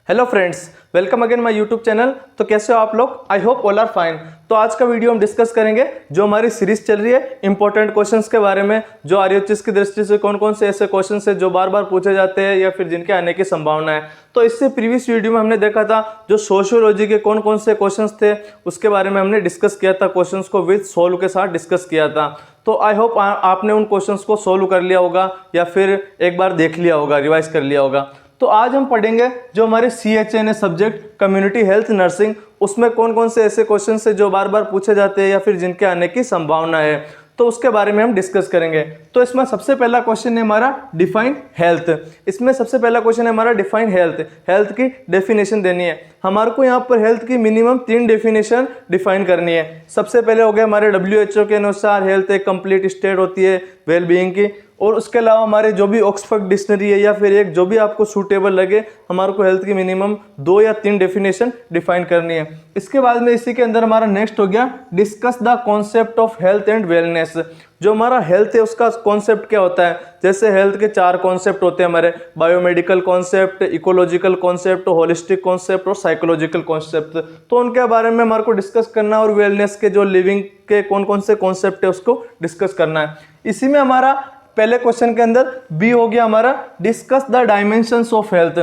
Hello friends, welcome again my YouTube channel. तो कैसे हो आप लोग? I hope all are fine. तो आज का वीडियो हम डिस्कस करेंगे जो हमारी सीरीज चल रही है इंपॉर्टेंट क्वेश्चंस के बारे में, जो आरएचएस की दृष्टि से कौन कौन से ऐसे क्वेश्चंस है जो बार बार पूछे जाते हैं या फिर जिनके आने की संभावना है। तो इससे प्रीवियस वीडियो में हमने देखा था जो सोशियोलॉजी के कौन कौन से क्वेश्चंस थे उसके बारे में हमने डिस्कस किया था, क्वेश्चंस को विद सोल्व के साथ डिस्कस किया था। तो आई होप आपने उन क्वेश्चंस को सोल्व कर लिया होगा या फिर एक बार देख लिया होगा, रिवाइज कर लिया होगा। तो आज हम पढ़ेंगे जो हमारे CHNA subject community health nursing, उसमें कौन कौन से ऐसे क्वेश्चन है जो बार बार पूछे जाते हैं या फिर जिनके आने की संभावना है, तो उसके बारे में हम डिस्कस करेंगे। तो इसमें सबसे पहला क्वेश्चन है हमारा डिफाइन हेल्थ। इसमें सबसे पहला क्वेश्चन है हमारा डिफाइन हेल्थ। हेल्थ की डेफिनेशन देनी है हमारे को। यहाँ पर हेल्थ की मिनिमम 3 डेफिनेशन डिफाइन करनी है। सबसे पहले हो गया हमारे WHO के अनुसार हेल्थ एक कंप्लीट स्टेट होती है वेलबींग की, और उसके अलावा हमारे जो भी ऑक्सफोर्ड डिक्शनरी है या फिर एक जो भी आपको सूटेबल लगे, हमारे को हेल्थ की मिनिमम 2 या 3 डेफिनेशन डिफाइन करनी है। इसके बाद में इसी के अंदर हमारा नेक्स्ट हो गया discuss the concept of health and wellness. जो हमारा हेल्थ है उसका कॉन्सेप्ट क्या होता है। जैसे हेल्थ के 4 कॉन्सेप्ट होते हैं हमारे, biomedical concept, ecological concept, holistic concept और साइकोलॉजिकल कॉन्सेप्ट। तो उनके बारे में हमारे को डिस्कस करना है, और वेलनेस के जो लिविंग के कौन कौन से कॉन्सेप्ट है उसको डिस्कस करना है। इसी में हमारा पहले क्वेश्चन के अंदर बी हो गया हमारा discuss the dimensions of health.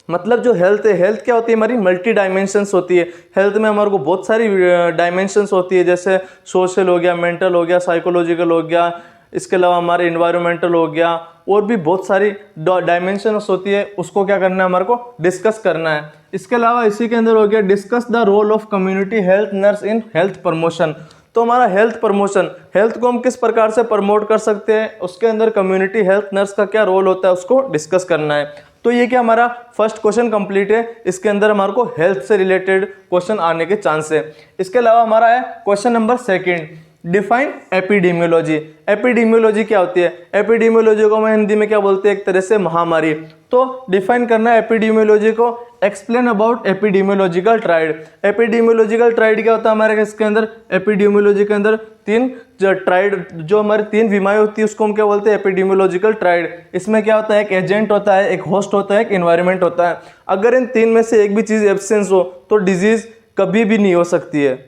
मतलब जो हेल्थ है, हेल्थ क्या होती है हमारी, मल्टी डायमेंशंस होती है। हेल्थ में हमारे को बहुत सारी डायमेंशंस होती है, जैसे सोशल हो गया, मेंटल हो गया, साइकोलॉजिकल हो गया, इसके अलावा हमारे इन्वायरमेंटल हो गया, और भी बहुत सारी डायमेंशंस होती है। उसको क्या करना है, हमारे को डिस्कस करना है। इसके अलावा इसी के अंदर हो गया discuss the role of community health nurse in health promotion. तो हमारा हेल्थ प्रमोशन, हेल्थ को हम किस प्रकार से प्रमोट कर सकते हैं, उसके अंदर कम्युनिटी हेल्थ नर्स का क्या रोल होता है उसको डिस्कस करना है। तो ये क्या हमारा फर्स्ट क्वेश्चन कंप्लीट है। इसके अंदर हमारे को हेल्थ से रिलेटेड क्वेश्चन आने के चांस है। इसके अलावा हमारा है question number 2, define epidemiology. Epidemiology क्या होती है? एपिडेमियोलॉजी को हम हिंदी में क्या बोलते हैं, एक तरह से महामारी। तो डिफाइन करना है एपिडेमियोलॉजी को। Explain about epidemiological tried. Epidemiological tried क्या होता है हमारे इसके अंदर, एपिडेमियोलॉजी के अंदर 3 ट्राइड, जो हमारी 3 बीमारी होती है उसको हम क्या बोलते हैं, एपिडेमियोलॉजिकल ट्राइड। इसमें क्या होता है, एक एजेंट होता है, एक होस्ट होता है, एक एनवायरनमेंट होता है। अगर इन 3 में से एक भी चीज एब्सेंस हो तो डिजीज कभी भी नहीं हो सकती है।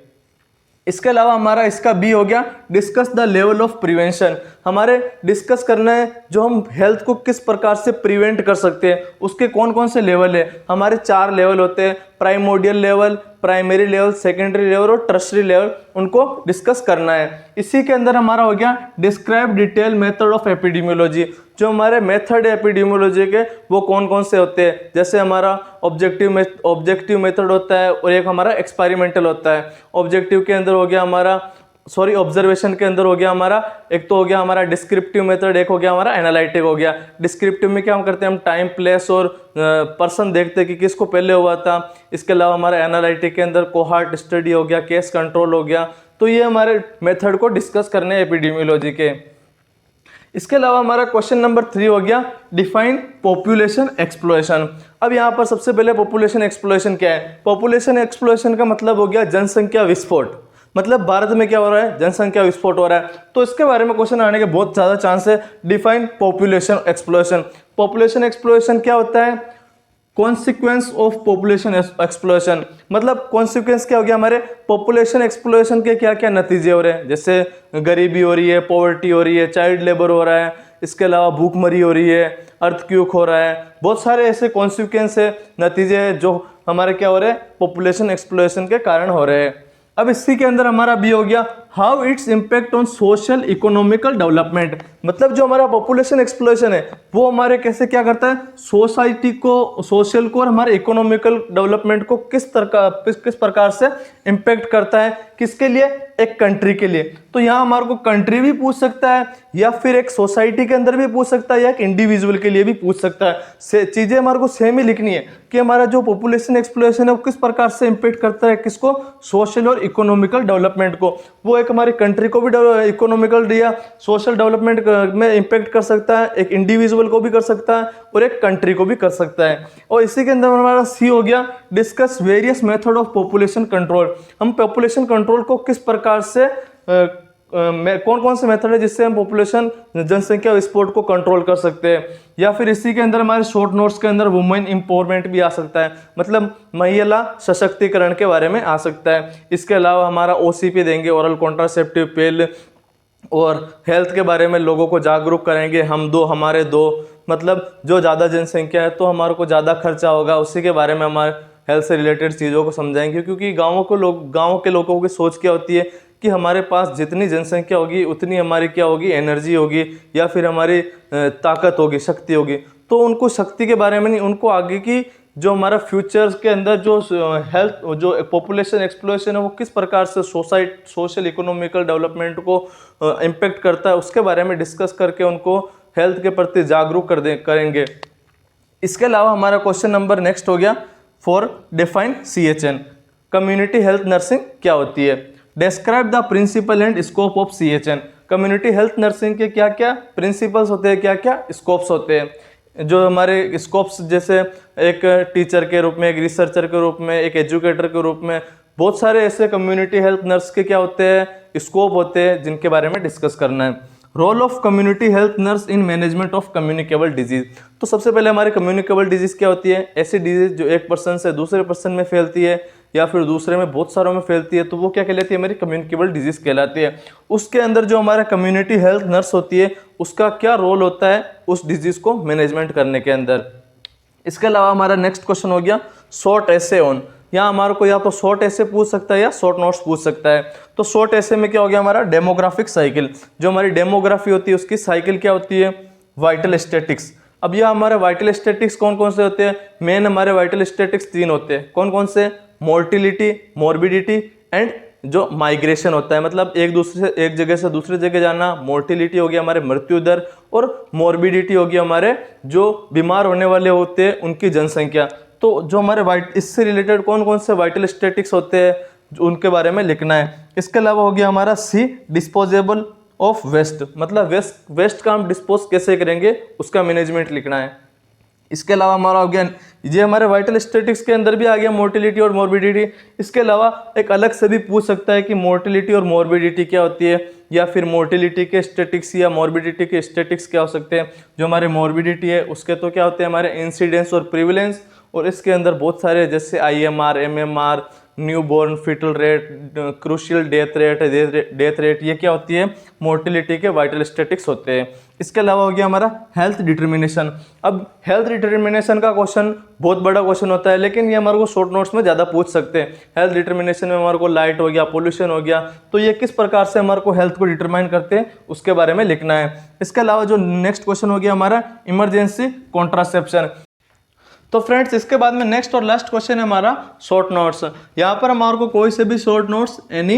इसके अलावा हमारा इसका बी हो गया discuss the level of prevention. हमारे डिस्कस करना है जो हम हेल्थ को किस प्रकार से प्रिवेंट कर सकते हैं, उसके कौन कौन से लेवल है। हमारे 4 लेवल होते हैं, primordial level, primary level, secondary level और टर्शरी लेवल, उनको डिस्कस करना है। इसी के अंदर हमारा हो गया describe detail method of epidemiology. जो हमारे मेथड है एपिडेमियोलॉजी के वो कौन कौन से होते हैं, जैसे हमारा ऑब्जेक्टिव मेथड होता है और एक हमारा एक्सपेरिमेंटल होता है। ऑब्जेक्टिव के अंदर हो गया हमारा, ऑब्जर्वेशन के अंदर हो गया हमारा, एक तो हो गया हमारा डिस्क्रिप्टिव मेथड, एक हो गया हमारा एनालिटिक हो गया। डिस्क्रिप्टिव में क्या हम करते हैं, हम टाइम, प्लेस और पर्सन देखते हैं कि किसको पहले हुआ था। इसके अलावा हमारा एनालिटिक के अंदर कोहार्ट स्टडी हो गया, केस कंट्रोल हो गया। तो ये हमारे मेथड को डिस्कस करने हैं एपिडेमियोलॉजी के। इसके अलावा हमारा क्वेश्चन नंबर 3 हो गया डिफाइन पॉपुलेशन एक्सप्लोरेशन। अब यहाँ पर सबसे पहले पॉपुलेशन एक्सप्लोरेशन क्या है। पॉपुलेशन एक्सप्लोरेशन का मतलब हो गया जनसंख्या विस्फोट। मतलब भारत में क्या हो रहा है, जनसंख्या विस्फोट हो रहा है। तो इसके बारे में क्वेश्चन आने के बहुत ज़्यादा चांस है। Define population exploration. Population exploration क्या होता है, कॉन्सिक्वेंस ऑफ पॉपुलेशन एक्सप्लोरेशन। मतलब कॉन्सिक्वेंस क्या हो गया, हमारे पॉपुलेशन एक्सप्लोरेशन के क्या क्या नतीजे हो रहे हैं। जैसे गरीबी हो रही है, पॉवर्टी हो रही है, चाइल्ड लेबर हो रहा है, इसके अलावा भूखमरी हो रही है, अर्थक्वेक हो रहा है। बहुत सारे ऐसे कॉन्सिक्वेंस है, नतीजे है जो हमारे क्या हो रहे हैं, पॉपुलेशन एक्सप्लोरेशन के कारण हो रहे हैं। अब इसी के अंदर हमारा बी हो गया how its impact on social economical development. मतलब जो हमारा पॉपुलेशन एक्सप्लोरेशन है वो हमारे कैसे क्या करता है, सोसाइटी को, सोशल को और हमारे इकोनॉमिकल डेवलपमेंट को किस प्रकार से इम्पैक्ट करता है, किसके लिए, एक कंट्री के लिए। तो यहाँ हमारे को कंट्री भी पूछ सकता है, या फिर एक सोसाइटी के अंदर भी पूछ सकता है, या एक इंडिविजुअल के लिए भी पूछ सकता है। चीजें हमारे को सेम ही लिखनी है कि हमारा जो पॉपुलेशन एक्सप्लोरेशन है वो किस प्रकार से इम्पैक्ट करता है, किसको, सोशल और इकोनॉमिकल डेवलपमेंट को। वो एक हमारी कंट्री को भी इकोनॉमिकल या सोशल डेवलपमेंट में इम्पैक्ट कर सकता है, एक इंडिविजुअल को भी कर सकता है और एक कंट्री को भी कर सकता है। और इसी के अंदर हमारा सी हो गया discuss various method of population control. हम पॉपुलेशन कंट्रोल को किस प्रकार से कौन कौन से मेथड है जिससे हम पॉपुलेशन जनसंख्या स्पोर्ट को कंट्रोल कर सकते हैं। या फिर इसी के अंदर हमारे शॉर्ट नोट्स के अंदर वुमेन एम्पावरमेंट भी आ सकता है, मतलब महिला सशक्तिकरण के बारे में आ सकता है। इसके अलावा हमारा OCP देंगे, ओरल कॉन्ट्रासेप्टिव पिल, और हेल्थ के बारे में लोगों को जागरूक करेंगे, हम दो हमारे दो, मतलब जो ज़्यादा जनसंख्या है तो हमारे को ज़्यादा खर्चा होगा, उसी के बारे में हमारे हेल्थ से रिलेटेड चीज़ों को समझाएंगे। क्योंकि गाँव के लोगों की सोच क्या होती है कि हमारे पास जितनी जनसंख्या होगी उतनी हमारी क्या होगी, एनर्जी होगी या फिर हमारी ताकत होगी, शक्ति होगी। तो उनको शक्ति के बारे में नहीं, उनको आगे की जो हमारा फ्यूचर्स के अंदर जो हेल्थ, जो पॉपुलेशन एक्सप्लोरेशन है वो किस प्रकार से सोशल इकोनॉमिकल डेवलपमेंट को इम्पेक्ट करता है, उसके बारे में डिस्कस करके उनको हेल्थ के प्रति जागरूक करेंगे। इसके अलावा हमारा क्वेश्चन नंबर नेक्स्ट हो गया, for define CHN, community health nursing क्या होती है। Describe the principle and scope of CHN, community health nursing के क्या क्या प्रिंसिपल्स होते हैं, क्या क्या स्कोप्स होते हैं। जो हमारे स्कोप्स जैसे एक टीचर के रूप में, एक रिसर्चर के रूप में, एक एजुकेटर के रूप में, बहुत सारे ऐसे कम्युनिटी हेल्थ नर्स के क्या होते हैं, स्कोप होते हैं, जिनके बारे में डिस्कस करना है। Role of community health nurse in management of communicable disease. तो सबसे पहले हमारी कम्युनिकेबल डिजीज क्या होती है, ऐसी डिजीज जो एक पर्सन से दूसरे पर्सन में फैलती है या फिर दूसरे में बहुत सारों में फैलती है, तो वो क्या कहलाती है, हमारी कम्युनिकेबल डिजीज कहलाती है। उसके अंदर जो हमारा कम्युनिटी हेल्थ नर्स होती है उसका क्या रोल होता है उस डिजीज को मैनेजमेंट करने के अंदर। इसके अलावा हमारा नेक्स्ट क्वेश्चन हो गया, शॉर्ट एसे ऑन। यहाँ हमारे को या तो शॉर्ट ऐसे पूछ सकता है या शॉर्ट नोट्स पूछ सकता है। तो शॉर्ट ऐसे में क्या हो गया हमारा, डेमोग्राफिक साइकिल, जो हमारी डेमोग्राफी होती है उसकी साइकिल क्या होती है, वाइटल स्टैटिक्स। अब यह हमारे वाइटल स्टैटिक्स कौन कौन से होते हैं, मेन हमारे वाइटल स्टैटिक्स 3 होते हैं। कौन कौन से, मोर्टिलिटी, मॉर्बिडिटी एंड जो माइग्रेशन होता है, मतलब एक जगह से दूसरी जगह जाना। मोर्टिलिटी हो गया हमारे मृत्यु दर, और मॉर्बिडिटी हो गया हमारे जो बीमार होने वाले होते हैं उनकी जनसंख्या। तो जो हमारे इससे रिलेटेड कौन कौन से वाइटल स्टैटिक्स होते हैं जो उनके बारे में लिखना है। इसके अलावा हो गया हमारा C, डिस्पोजेबल ऑफ वेस्ट, मतलब वेस्ट का हम डिस्पोज कैसे करेंगे उसका मैनेजमेंट लिखना है। इसके अलावा हमारा हो गया, ये हमारे वाइटल स्टैटिक्स के अंदर भी आ गया मोर्टिलिटी और मॉर्बिडिटी। इसके अलावा एक अलग से भी पूछ सकता है कि मोर्टिलिटी और मॉर्बिडिटी क्या होती है, या फिर मोर्टिलिटी के स्टैटिक्स या मॉर्बिडिटी के स्टैटिक्स क्या हो सकते हैं। जो हमारे मॉर्बिडिटी है उसके तो क्या होते हैं हमारे इंसिडेंस और प्रिविलेंस, और इसके अंदर बहुत सारे जैसे IMR, MMR, newborn foetal rate, crucial death rate, ये क्या होती है, मोर्टिलिटी के वाइटल स्टैटिक्स होते हैं। इसके अलावा हो गया हमारा हेल्थ डिटर्मिनेशन। अब हेल्थ डिटर्मिनेशन का क्वेश्चन बहुत बड़ा क्वेश्चन होता है, लेकिन ये हमारे को शॉर्ट नोट्स में ज़्यादा पूछ सकते हैं। हेल्थ डिटर्मिनेशन में हमारे को लाइट हो गया, पोल्यूशन हो गया, तो ये किस प्रकार से हमारे को हेल्थ को डिटरमाइन करते हैं उसके बारे में लिखना है। इसके अलावा जो नेक्स्ट क्वेश्चन हो गया हमारा, इमरजेंसी कॉन्ट्रासेप्शन। तो फ्रेंड्स इसके बाद में नेक्स्ट और लास्ट क्वेश्चन है हमारा शॉर्ट नोट्स। यहाँ पर हमारे को कोई से भी शॉर्ट नोट्स एनी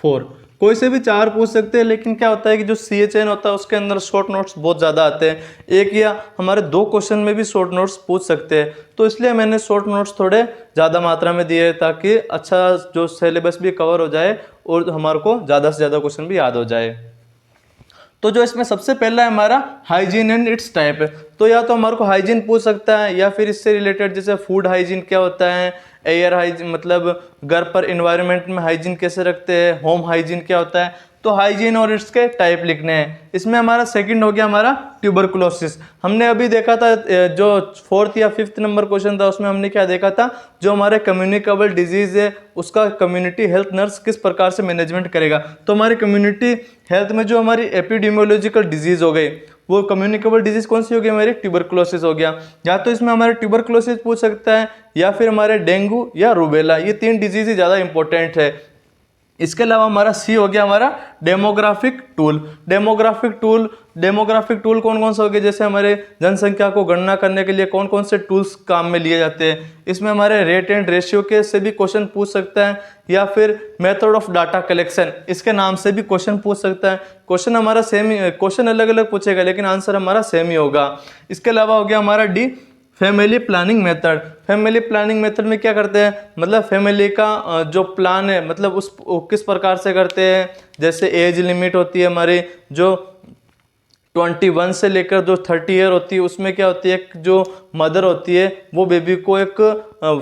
4, कोई से भी 4 पूछ सकते हैं, लेकिन क्या होता है कि जो CHN होता है उसके अंदर शॉर्ट नोट्स बहुत ज़्यादा आते हैं, 1 या हमारे 2 क्वेश्चन में भी शॉर्ट नोट्स पूछ सकते हैं। तो इसलिए मैंने शॉर्ट नोट्स थोड़े ज़्यादा मात्रा में दिए ताकि अच्छा जो सिलेबस भी कवर हो जाए और हमारे को ज़्यादा से ज़्यादा क्वेश्चन भी याद हो जाए। तो जो इसमें सबसे पहला है हमारा हाइजीन एंड इट्स टाइप है। तो या तो हमारे को हाइजीन पूछ सकता है, या फिर इससे रिलेटेड जैसे फूड हाइजीन क्या होता है, एयर हाइजीन मतलब घर पर इन्वायरमेंट में हाइजीन कैसे रखते हैं, होम हाइजीन क्या होता है। तो हाइजीन और इसके टाइप लिखने हैं। इसमें हमारा सेकंड हो गया हमारा ट्यूबरकुलोसिस। हमने अभी देखा था जो 4th या 5th नंबर क्वेश्चन था उसमें हमने क्या देखा था, जो हमारे कम्युनिकेबल डिजीज है उसका कम्युनिटी हेल्थ नर्स किस प्रकार से मैनेजमेंट करेगा। तो हमारी कम्युनिटी हेल्थ में जो हमारी एपिडेमियोलॉजिकल डिजीज हो गई वो कम्युनिकेबल डिजीज कौन सी हो गई, हमारी ट्यूबरकुलोसिस हो गया। या तो इसमें हमारे ट्यूबरकुलोसिस पूछ सकता है, या फिर हमारे डेंगू या रूबेला, ये 3 डिजीज ही ज़्यादा इंपॉर्टेंट है। इसके अलावा हमारा C हो गया हमारा डेमोग्राफिक टूल। डेमोग्राफिक टूल कौन कौन से हो गए, जैसे हमारे जनसंख्या को गणना करने के लिए कौन कौन से टूल्स काम में लिए जाते हैं। इसमें हमारे रेट एंड रेशियो के से भी क्वेश्चन पूछ सकता है, या फिर मेथड ऑफ डाटा कलेक्शन इसके नाम से भी क्वेश्चन पूछ सकता है। क्वेश्चन हमारा सेम ही, क्वेश्चन अलग अलग पूछेगा लेकिन आंसर हमारा सेम ही होगा। इसके अलावा हो गया हमारा D, family planning method. Family planning method में क्या करते हैं, मतलब फैमिली का जो प्लान है मतलब किस प्रकार से करते हैं। जैसे एज लिमिट होती है हमारी जो 21 से लेकर जो 30 ईयर होती है उसमें क्या होती है, एक जो मदर होती है वो बेबी को एक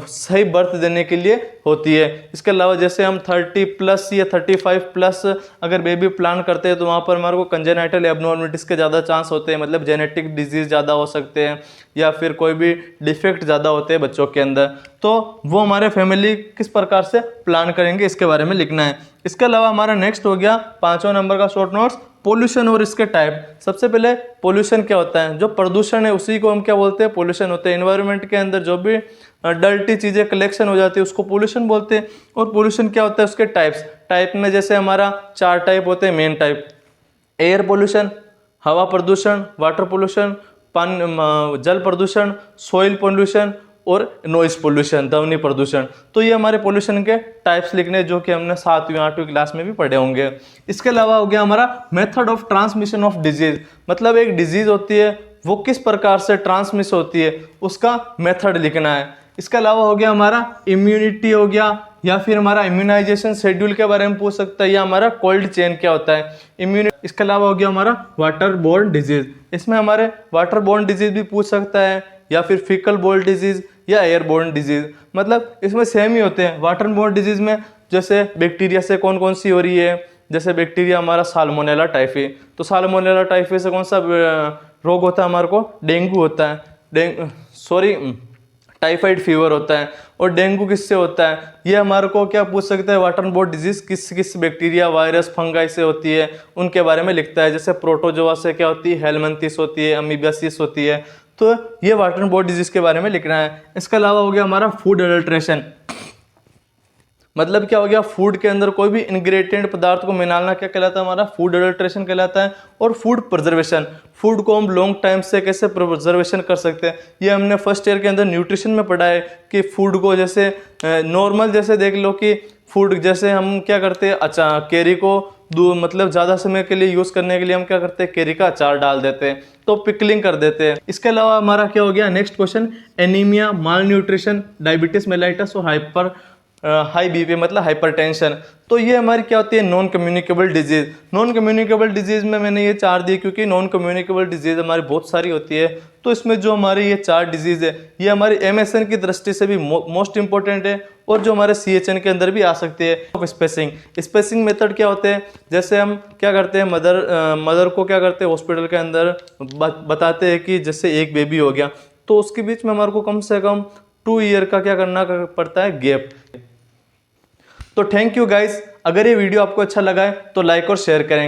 सही बर्थ देने के लिए होती है। इसके अलावा जैसे हम 30 प्लस या 35 प्लस अगर बेबी प्लान करते हैं तो वहाँ पर हमारे को कंजेनाइटल एबनॉर्मलिटीज़ के ज़्यादा चांस होते हैं, मतलब जेनेटिक डिजीज़ ज़्यादा हो सकते हैं या फिर कोई भी डिफेक्ट ज़्यादा होते हैं बच्चों के अंदर। तो वो हमारे फैमिली किस प्रकार से प्लान करेंगे इसके बारे में लिखना है। इसके अलावा हमारा नेक्स्ट हो गया 5वां नंबर का शॉर्ट नोट्स, पोल्यूशन और इसके टाइप। सबसे पहले पोल्यूशन क्या होता है, जो प्रदूषण है उसी को हम क्या बोलते हैं, पोल्यूशन होते हैं। एनवायरनमेंट के अंदर जो भी डर्टी चीज़ें कलेक्शन हो जाती है उसको पोल्यूशन बोलते हैं। और पोल्यूशन क्या होता है, उसके टाइप्स। टाइप में जैसे हमारा 4 टाइप होते हैं मेन टाइप। एयर पोल्यूशन, हवा प्रदूषण, वाटर पोल्यूशन, जल प्रदूषण, सॉइल पोल्यूशन और नॉइज पोल्यूशन, ध्वनि प्रदूषण। तो ये हमारे पोल्यूशन के टाइप्स लिखने जो कि हमने 7वीं 8वीं क्लास में भी पढ़े होंगे। इसके अलावा हो गया हमारा method of transmission of disease, मतलब एक डिजीज होती है वो किस प्रकार से ट्रांसमिट होती है उसका मेथड लिखना है। इसके अलावा हो गया हमारा इम्यूनिटी हो गया, या फिर हमारा इम्यूनाइजेशन शेड्यूल के बारे में पूछ सकता है, या हमारा कोल्ड चेन क्या होता है इम्यूनिटी। इसके अलावा हो गया हमारा वाटर बोर्न डिजीज, इसमें हमारे वाटर बोर्न डिजीज भी पूछ सकता है, या फिर फीकल बोर्न डिजीज या एयरबोर्न डिजीज, मतलब इसमें सेम ही होते हैं। वाटर बोर्न डिजीज में जैसे बैक्टीरिया से कौन कौन सी हो रही है, जैसे बैक्टीरिया हमारा साल्मोनेला टाइफी, तो साल्मोनेला टाइफी से कौन सा रोग होता है हमारे को, डेंगू होता है, टाइफाइड फीवर होता है। और डेंगू किससे होता है, ये हमारे को क्या पूछ सकता है, वाटर बोर्न डिजीज किस किस बैक्टीरिया, वायरस, फंगाई से होती है उनके बारे में लिखता है। जैसे प्रोटोजोआ से क्या होती है, हेलमिंथिस होती है, अमीबियासिस होती है। तो ये वाटर बोर्न डिजीज के बारे में लिखना है। इसके अलावा हो गया हमारा फूड एडल्ट्रेशन, मतलब क्या हो गया, फूड के अंदर कोई भी इंग्रेडिएंट पदार्थ को मिलाना क्या कहलाता है, हमारा फूड एडल्ट्रेशन कहलाता है। और फूड प्रिजर्वेशन, फूड को हम लॉन्ग टाइम से कैसे प्रिजर्वेशन कर सकते हैं, ये हमने फर्स्ट ईयर के अंदर न्यूट्रिशन में पढ़ा है कि फूड को जैसे नॉर्मल, जैसे देख लो कि फूड जैसे हम क्या करते हैं, अच्छा केरी को मतलब ज़्यादा समय के लिए यूज़ करने के लिए हम क्या करते हैं, केरी का अचार डाल देते हैं, तो पिकलिंग कर देते हैं। इसके अलावा हमारा क्या हो गया नेक्स्ट क्वेश्चन, एनीमिया, माल न्यूट्रिशन, डायबिटीज मेलाइटस और हाई बीपी मतलब हाइपरटेंशन। तो ये हमारी क्या होती है, non communicable disease. Non communicable disease में मैंने ये 4 दिए क्योंकि नॉन कम्युनिकेबल डिजीज हमारी बहुत सारी होती है। तो इसमें जो हमारी ये 4 डिजीज है ये हमारी MSN की दृष्टि से भी मोस्ट इंपॉर्टेंट है, और जो हमारे CHN के अंदर भी आ सकती है। स्पेसिंग, स्पेसिंग मेथड क्या होते हैं, जैसे हम क्या करते हैं, मदर को क्या करते हैं हॉस्पिटल के अंदर बताते हैं कि जैसे एक बेबी हो गया तो उसके बीच में हमारे को कम से कम 2 ईयर का क्या करना पड़ता है, गैप। तो थैंक यू गाइस, अगर ये वीडियो आपको अच्छा लगा है तो लाइक और शेयर करेंगे।